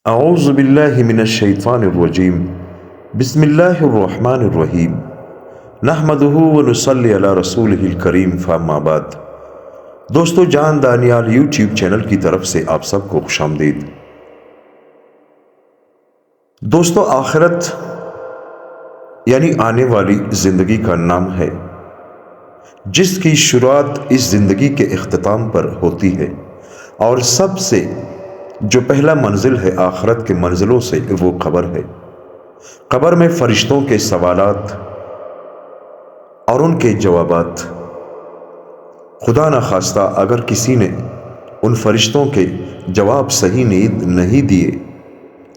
اعوذ باللہ من الشیطان الرجیم بسم اللہ الرحمن الرحیم نحمدہ ونصلی علی رسولہ الکریم فاما بعد۔ دوستو، جان دانیال یوٹیوب چینل کی طرف سے آپ سب کو خوش آمدید۔ دوستو، آخرت یعنی آنے والی زندگی کا نام ہے جس کی شروعات اس زندگی کے اختتام پر ہوتی ہے، اور سب سے جو پہلا منزل ہے آخرت کے منزلوں سے وہ قبر ہے۔ قبر میں فرشتوں کے سوالات اور ان کے جوابات۔ خدا نخواستہ اگر کسی نے ان فرشتوں کے جواب صحیح نہیں دیے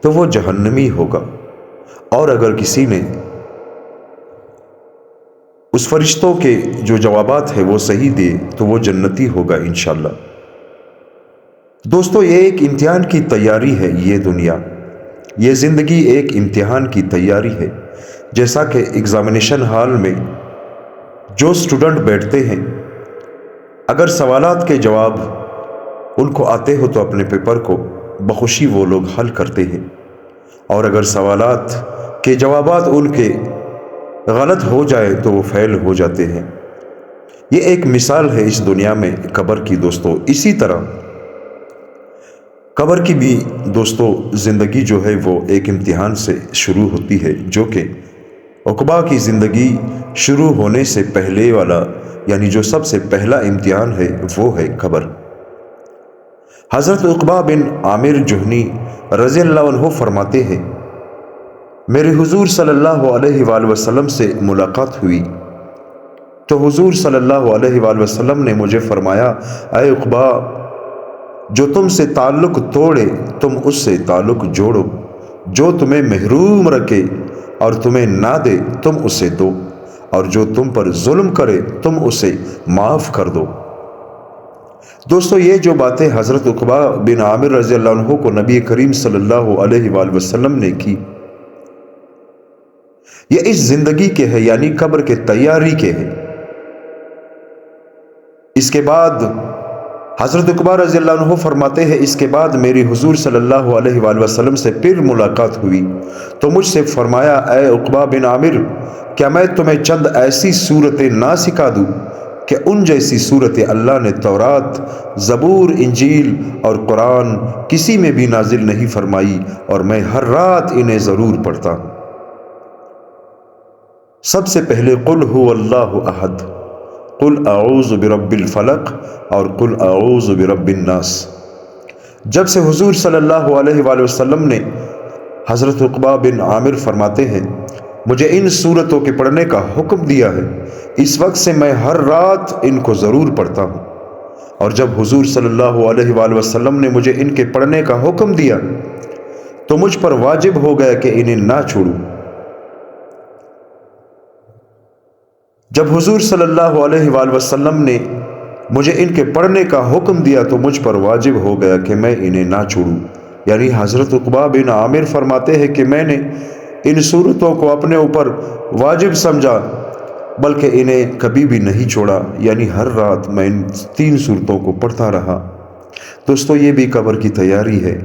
تو وہ جہنمی ہوگا، اور اگر کسی نے اس فرشتوں کے جو جوابات ہیں وہ صحیح دیے تو وہ جنتی ہوگا انشاءاللہ۔ دوستو، یہ ایک امتحان کی تیاری ہے، یہ دنیا، یہ زندگی ایک امتحان کی تیاری ہے۔ جیسا کہ ایگزامینیشن ہال میں جو سٹوڈنٹ بیٹھتے ہیں، اگر سوالات کے جواب ان کو آتے ہو تو اپنے پیپر کو بخوشی وہ لوگ حل کرتے ہیں، اور اگر سوالات کے جوابات ان کے غلط ہو جائے تو وہ فیل ہو جاتے ہیں۔ یہ ایک مثال ہے اس دنیا میں قبر کی۔ دوستو، اسی طرح قبر کی بھی دوستو زندگی جو ہے وہ ایک امتحان سے شروع ہوتی ہے، جو کہ عقبہ کی زندگی شروع ہونے سے پہلے والا، یعنی جو سب سے پہلا امتحان ہے وہ ہے قبر۔ حضرت عقبہ بن عامر جہنی رضی اللہ عنہ فرماتے ہیں، میرے حضور صلی اللہ علیہ وآلہ وسلم سے ملاقات ہوئی تو حضور صلی اللہ علیہ وآلہ وسلم نے مجھے فرمایا، اے عقبہ، جو تم سے تعلق توڑے تم اس سے تعلق جوڑو، جو تمہیں محروم رکھے اور تمہیں نہ دے تم اسے دو، اور جو تم پر ظلم کرے تم اسے معاف کر دو۔ دوستو، یہ جو باتیں حضرت عقبہ بن عامر رضی اللہ عنہ کو نبی کریم صلی اللہ علیہ وآلہ وسلم نے کی، یہ اس زندگی کے ہے، یعنی قبر کے تیاری کے ہے۔ اس کے بعد حضرت عقبہ رضی اللہ عنہ فرماتے ہیں، اس کے بعد میری حضور صلی اللہ علیہ وآلہ وسلم سے پھر ملاقات ہوئی تو مجھ سے فرمایا، اے عقبہ بن عامر، کیا میں تمہیں چند ایسی صورتیں نہ سکھا دوں کہ ان جیسی صورتیں اللہ نے تورات، زبور، انجیل اور قرآن کسی میں بھی نازل نہیں فرمائی، اور میں ہر رات انہیں ضرور پڑھتا ہوں۔ سب سے پہلے قل هو اللہ احد، قل اعوذ برب الفلق اور قل اعوذ برب الناس۔ جب سے حضور صلی اللہ علیہ وآلہ وسلم نے حضرت عقبہ بن عامر فرماتے ہیں، مجھے ان صورتوں کے پڑھنے کا حکم دیا ہے، اس وقت سے میں ہر رات ان کو ضرور پڑھتا ہوں، اور جب حضور صلی اللہ علیہ وآلہ وسلم نے مجھے ان کے پڑھنے کا حکم دیا تو مجھ پر واجب ہو گیا کہ انہیں نہ چھوڑوں۔ جب حضور صلی اللہ علیہ وآلہ وسلم نے مجھے ان کے پڑھنے کا حکم دیا تو مجھ پر واجب ہو گیا کہ میں انہیں نہ چھوڑوں، یعنی حضرت عقبہ بن عامر فرماتے ہیں کہ میں نے ان صورتوں کو اپنے اوپر واجب سمجھا، بلکہ انہیں کبھی بھی نہیں چھوڑا، یعنی ہر رات میں ان 3 صورتوں کو پڑھتا رہا۔ دوستو، یہ بھی قبر کی تیاری ہے۔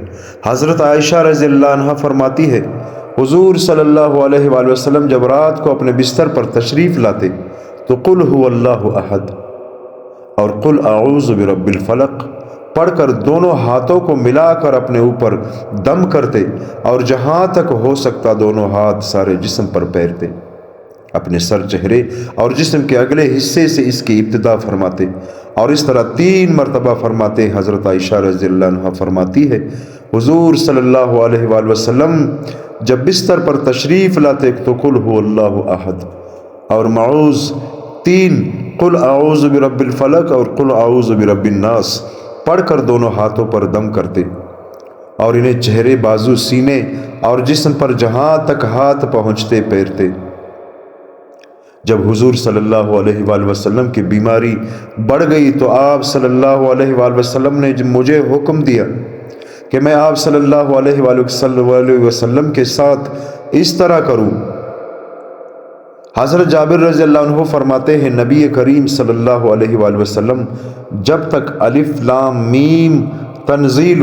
حضرت عائشہ رضی اللہ عنہ فرماتی ہے، حضور صلی اللہ علیہ وآلہ وسلم جب رات کو اپنے بستر پر تشریف لاتے تو قل هو اللہ احد اور قل اعوذ برب الفلق پڑھ کر دونوں ہاتھوں کو ملا کر اپنے اوپر دم کرتے، اور جہاں تک ہو سکتا دونوں ہاتھ سارے جسم پر پھیرتے، اپنے سر، چہرے اور جسم کے اگلے حصے سے اس کی ابتدا فرماتے، اور اس طرح 3 مرتبہ فرماتے۔ حضرت عائشہ رضی اللہ عنہ فرماتی ہے، حضور صلی اللہ علیہ وآلہ وسلم جب بستر پر تشریف لاتے تو قل هو اللہ احد اور معوذ 3، قل اعوذ برب الفلق اور قل اعوذ برب الناس پڑھ کر دونوں ہاتھوں پر دم کرتے، اور انہیں چہرے، بازو، سینے اور جسم پر جہاں تک ہاتھ پہنچتے پھیرتے۔ جب حضور صلی اللہ علیہ وآلہ وسلم کی بیماری بڑھ گئی تو آپ صلی اللہ علیہ وآلہ وسلم نے مجھے حکم دیا کہ میں آپ صلی اللہ علیہ وآلہ وسلم کے ساتھ اس طرح کروں۔ حضرت جابر رضی اللہ عنہ فرماتے ہیں، نبی کریم صلی اللہ علیہ وآلہ وسلم جب تک الف لام میم تنزیل